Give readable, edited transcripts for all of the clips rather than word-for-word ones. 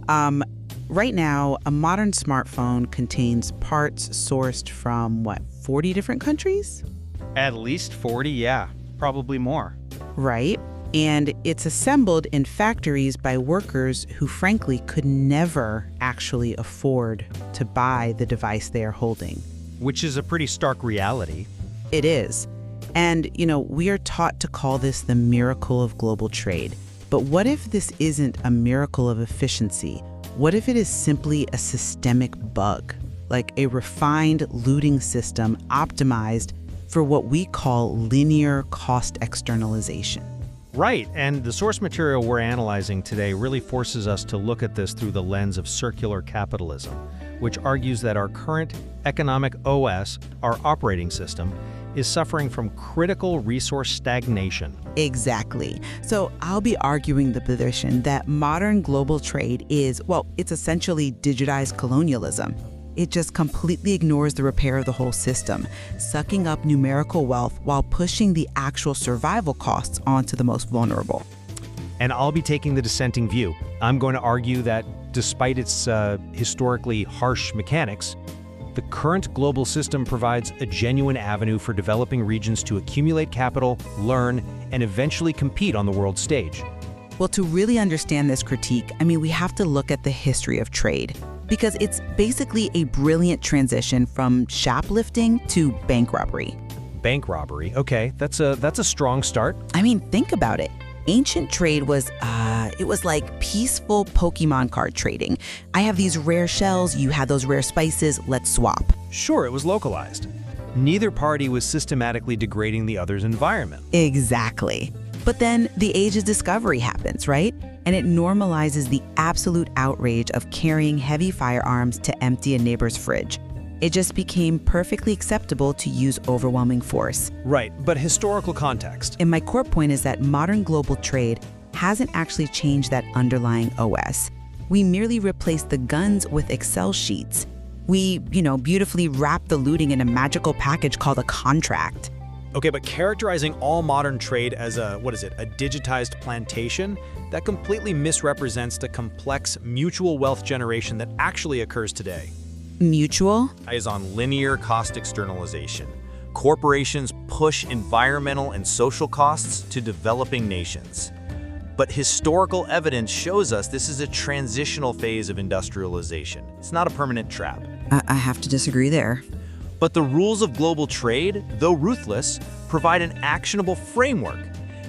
Right now, a modern smartphone contains parts sourced from, 40 different countries? At least 40, yeah. Probably more. Right. And it's assembled in factories by workers who, frankly, could never actually afford to buy the device they are holding. Which is a pretty stark reality. It is. And, we are taught to call this the miracle of global trade. But what if this isn't a miracle of efficiency? What if it is simply a systemic bug, like a refined looting system optimized for what we call linear cost externalization? Right, and the source material we're analyzing today really forces us to look at this through the lens of circular capitalism, which argues that our current economic OS, our operating system, is suffering from critical resource stagnation. Exactly. So I'll be arguing the position that modern global trade is, it's essentially digitized colonialism. It just completely ignores the repair of the whole system, sucking up numerical wealth while pushing the actual survival costs onto the most vulnerable. And I'll be taking the dissenting view. I'm going to argue that despite its historically harsh mechanics, the current global system provides a genuine avenue for developing regions to accumulate capital, learn, and eventually compete on the world stage. Well, to really understand this critique, we have to look at the history of trade, because it's basically a brilliant transition from shoplifting to bank robbery. Bank robbery, okay, that's a strong start. Think about it. Ancient trade was, it was like peaceful Pokemon card trading. I have these rare shells, you have those rare spices, let's swap. Sure, it was localized. Neither party was systematically degrading the other's environment. Exactly. But then the age of discovery happens, right? And it normalizes the absolute outrage of carrying heavy firearms to empty a neighbor's fridge. It just became perfectly acceptable to use overwhelming force. Right, but historical context. And my core point is that modern global trade hasn't actually changed that underlying OS. We merely replaced the guns with Excel sheets. We, beautifully wrap the looting in a magical package called a contract. Okay, but characterizing all modern trade as a digitized plantation, that completely misrepresents the complex mutual wealth generation that actually occurs today. Mutual? Is on linear cost externalization. Corporations push environmental and social costs to developing nations. But historical evidence shows us this is a transitional phase of industrialization. It's not a permanent trap. I have to disagree there. But the rules of global trade, though ruthless, provide an actionable framework.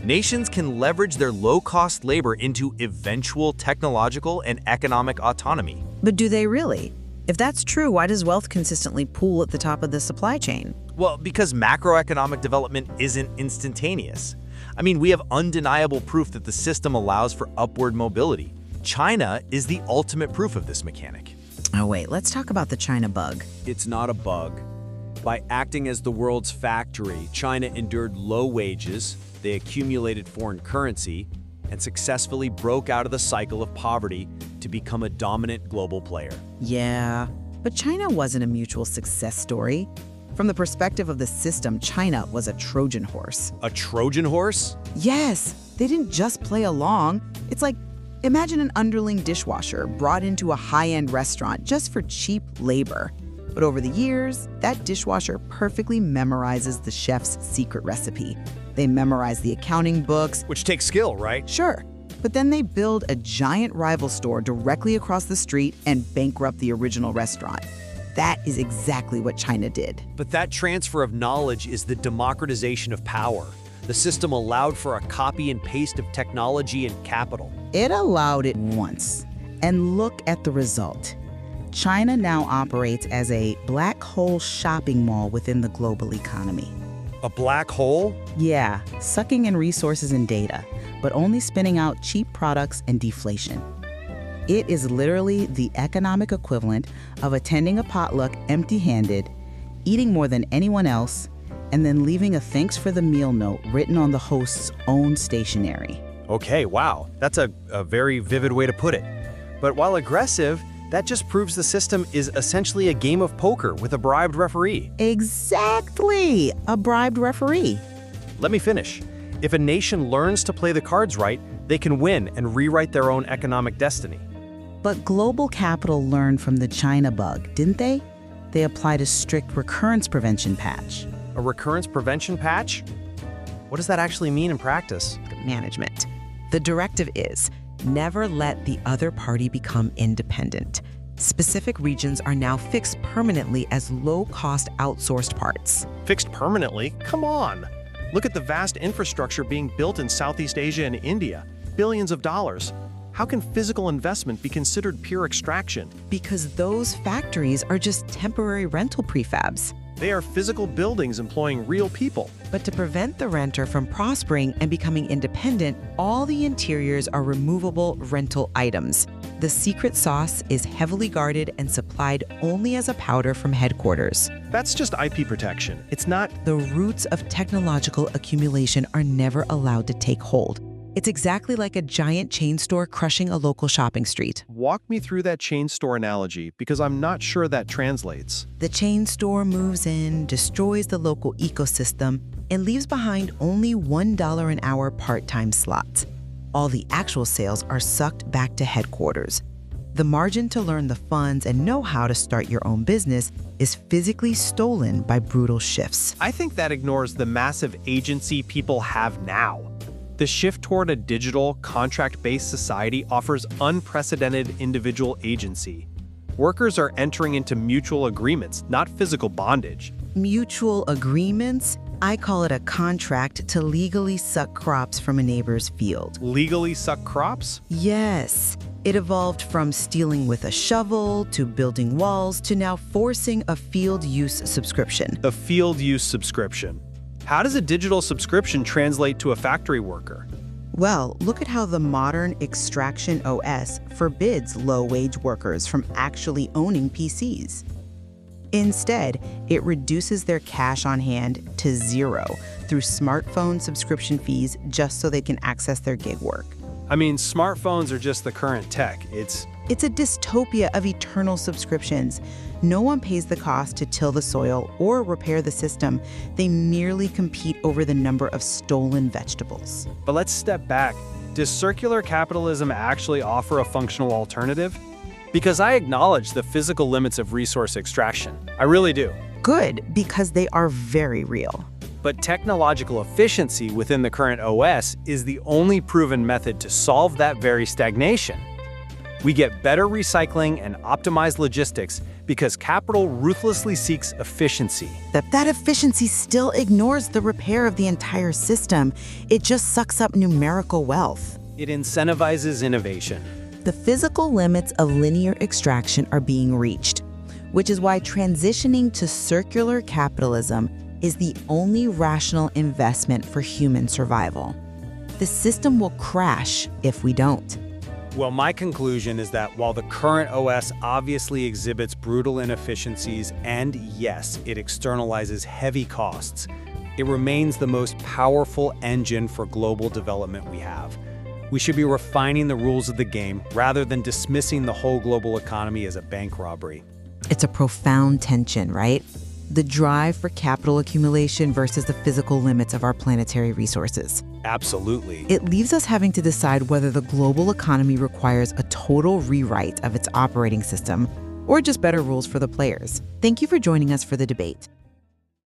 Nations can leverage their low-cost labor into eventual technological and economic autonomy. But do they really? If that's true, why does wealth consistently pool at the top of the supply chain? Well, because macroeconomic development isn't instantaneous. We have undeniable proof that the system allows for upward mobility. China is the ultimate proof of this mechanic. Oh wait, let's talk about the China bug. It's not a bug. By acting as the world's factory, China endured low wages, they accumulated foreign currency, and successfully broke out of the cycle of poverty to become a dominant global player. Yeah, but China wasn't a mutual success story. From the perspective of the system, China was a Trojan horse. A Trojan horse? Yes, they didn't just play along. It's like, imagine an underling dishwasher brought into a high-end restaurant just for cheap labor. But over the years, that dishwasher perfectly memorizes the chef's secret recipe. They memorize the accounting books. Which takes skill, right? Sure. But then they build a giant rival store directly across the street and bankrupt the original restaurant. That is exactly what China did. But that transfer of knowledge is the democratization of power. The system allowed for a copy and paste of technology and capital. It allowed it once. And look at the result. China now operates as a black hole shopping mall within the global economy. A black hole? Yeah, sucking in resources and data, but only spinning out cheap products and deflation. It is literally the economic equivalent of attending a potluck empty-handed, eating more than anyone else, and then leaving a thanks for the meal note written on the host's own stationery. Okay, wow. That's a very vivid way to put it. But while aggressive, that just proves the system is essentially a game of poker with a bribed referee. Exactly, a bribed referee. Let me finish. If a nation learns to play the cards right, they can win and rewrite their own economic destiny. But global capital learned from the China bug, didn't they? They applied a strict recurrence prevention patch. A recurrence prevention patch? What does that actually mean in practice? Management. The directive is never let the other party become independent. Specific regions are now fixed permanently as low-cost outsourced parts. Fixed permanently? Come on! Look at the vast infrastructure being built in Southeast Asia and India. Billions of dollars. How can physical investment be considered pure extraction? Because those factories are just temporary rental prefabs. They are physical buildings employing real people. But to prevent the renter from prospering and becoming independent, all the interiors are removable rental items. The secret sauce is heavily guarded and supplied only as a powder from headquarters. That's just IP protection. It's not... The roots of technological accumulation are never allowed to take hold. It's exactly like a giant chain store crushing a local shopping street. Walk me through that chain store analogy, because I'm not sure that translates. The chain store moves in, destroys the local ecosystem, and leaves behind only $1 an hour part-time slots. All the actual sales are sucked back to headquarters. The margin to learn the funds and know how to start your own business is physically stolen by brutal shifts. I think that ignores the massive agency people have now. The shift toward a digital, contract-based society offers unprecedented individual agency. Workers are entering into mutual agreements, not physical bondage. Mutual agreements? I call it a contract to legally suck crops from a neighbor's field. Legally suck crops? Yes. It evolved from stealing with a shovel, to building walls, to now forcing a field use subscription. A field use subscription. How does a digital subscription translate to a factory worker? Well, look at how the modern extraction OS forbids low-wage workers from actually owning PCs. Instead, it reduces their cash on hand to zero through smartphone subscription fees just so they can access their gig work. I mean, smartphones are just the current tech. It's a dystopia of eternal subscriptions. No one pays the cost to till the soil or repair the system. They merely compete over the number of stolen vegetables. But let's step back. Does circular capitalism actually offer a functional alternative? Because I acknowledge the physical limits of resource extraction. I really do. Good, because they are very real. But technological efficiency within the current OS is the only proven method to solve that very stagnation. We get better recycling and optimized logistics because capital ruthlessly seeks efficiency. That efficiency still ignores the repair of the entire system. It just sucks up numerical wealth. It incentivizes innovation. The physical limits of linear extraction are being reached, which is why transitioning to circular capitalism is the only rational investment for human survival. The system will crash if we don't. Well, my conclusion is that while the current OS obviously exhibits brutal inefficiencies and, yes, it externalizes heavy costs, it remains the most powerful engine for global development we have. We should be refining the rules of the game rather than dismissing the whole global economy as a bank robbery. It's a profound tension, right? The drive for capital accumulation versus the physical limits of our planetary resources. Absolutely. It leaves us having to decide whether the global economy requires a total rewrite of its operating system or just better rules for the players. Thank you for joining us for the debate.